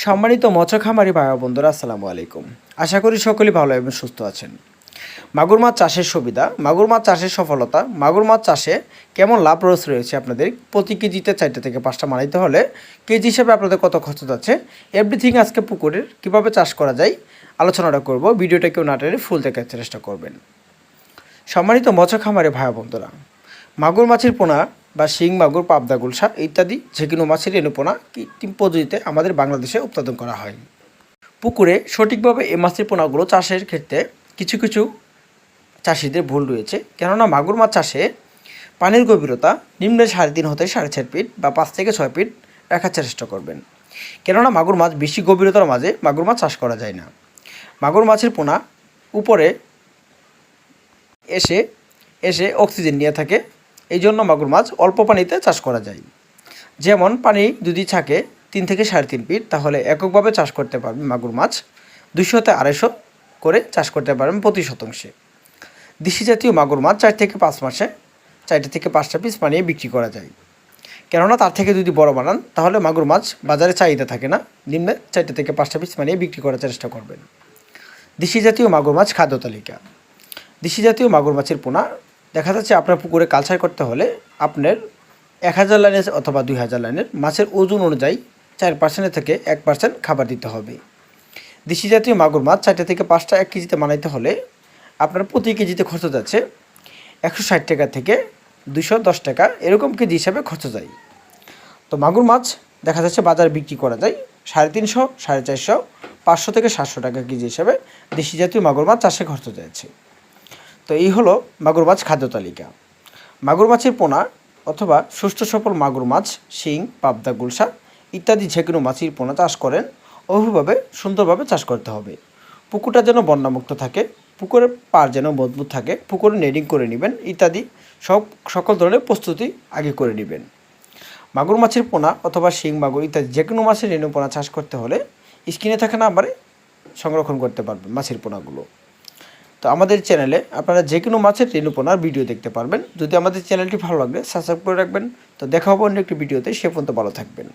সম্মানিত মৎস্য খামারি ভাই বন্ধুরা, আসসালামু আলাইকুম। আশা করি সকলেই ভালো এবং সুস্থ আছেন। মাগুর মাছ চাষের সুবিধা, মাগুর মাছ চাষের সফলতা, মাগুর মাছ চাষে কেমন লাভ রয়েছে আপনাদের, প্রতি কেজিতে 4 থেকে 5টা মানাইতে হলে কেজি হিসাবে আপনাদের কত খরচ যাচ্ছে, এভরিথিং আজকে পুকুরের কীভাবে চাষ করা যায় আলোচনাটা করব। ভিডিওটা কেউ না টেনে ফুল দেখার চেষ্টা করবেন। সম্মানিত মৎস্য খামারি ভাই বন্ধুরা, মাগুর মাছের পোনা বা শিং মাগুর, পাবদা, গুলশা ইত্যাদি যে কোনো মাছের রেণুপোনা কৃত্রিম পদ্ধতিতে আমাদের বাংলাদেশে উৎপাদন করা হয়। পুকুরে সঠিকভাবে এই মাছের পোনাগুলো চাষের ক্ষেত্রে কিছু কিছু চাষিদের ভুল রয়েছে। কেননা মাগুর মাছ চাষে পানির গভীরতা নিম্নে 3.5 হতে 4.5 ফিট বা 5 থেকে 6 ফিট রাখার চেষ্টা করবেন। কেননা মাগুর মাছ বেশি গভীরতার মাঝে মাগুর মাছ চাষ করা যায় না। মাগুর মাছের পোনা উপরে এসে এসে অক্সিজেন নিয়ে থাকে, এই জন্য মাগুর মাছ অল্প পানিতে চাষ করা যায়। যেমন পানি যদি থাকে 3 থেকে 3.5 ফিট, তাহলে এককভাবে চাষ করতে পারবেন মাগুর মাছ 200 থেকে 250 করে চাষ করতে পারবেন প্রতি শতাংশে। দেশি জাতীয় মাগুর মাছ 4 থেকে 5 মাসে 4 থেকে 5টা পিস বানিয়ে বিক্রি করা যায়। কেননা তার থেকে যদি বড় বানান তাহলে মাগুর মাছ বাজারে চাহিদা থাকে না, নিম্নে 4 থেকে 5টা পিস বানিয়ে বিক্রি করার চেষ্টা করবেন। দেশি জাতীয় মাগুর মাছ খাদ্য তালিকা। দেশি জাতীয় মাগুর মাছের পোনা দেখা যাচ্ছে আপনার পুকুরে কালচার করতে হলে আপনার 1000 লাইনের অথবা 2000 লাইনের মাছের ওজন অনুযায়ী 4% থেকে 1% খাবার দিতে হবে। দেশি জাতীয় মাগুর মাছ 4 থেকে 5টা 1 কেজিতে বানাইতে হলে আপনার প্রতি কেজিতে খরচ যাচ্ছে 160 টাকা থেকে 210 টাকা, এরকম কেজি হিসাবে খরচ যায়। তো মাগুর মাছ দেখা যাচ্ছে বাজারে বিক্রি করা যায় 350, 450, 500 থেকে 700 টাকা কেজি হিসাবে দেশি জাতীয় মাগুর মাছ চাষে খরচ যাচ্ছে। তো এই হলো মাগুর মাছ খাদ্য তালিকা। মাগুর মাছের পোনা অথবা সুস্থ সফল মাগুর মাছ, শিং, পাবদা, গুলশা ইত্যাদি যে কোনো মাছের পোনা চাষ করেন ওইভাবে সুন্দরভাবে চাষ করতে হবে। পুকুরটা যেন বন্যামুক্ত থাকে, পুকুরের পাড় যেন মজবুত থাকে, পুকুরে নেডিং করে নেবেন ইত্যাদি সকল ধরনের প্রস্তুতি আগে করে নেবেন। মাগুর মাছের পোনা অথবা শিং মাগুর ইত্যাদি যে কোনো মাছের রেণু পোনা চাষ করতে হলে স্ক্রিনে থাকা নাম্বারে সংরক্ষণ করতে পারবেন মাছের পোনাগুলো। তো আমাদের চ্যানেলে আপনারা যে কোনো মাছের রেণুপোনার ভিডিও দেখতে পারবেন। যদি আমাদের চ্যানেলটি ভালো লাগে সাবস্ক্রাইব করে রাখবেন। তো দেখা হবে অন্য একটি ভিডিওতে, সে পর্যন্ত ভালো থাকবেন।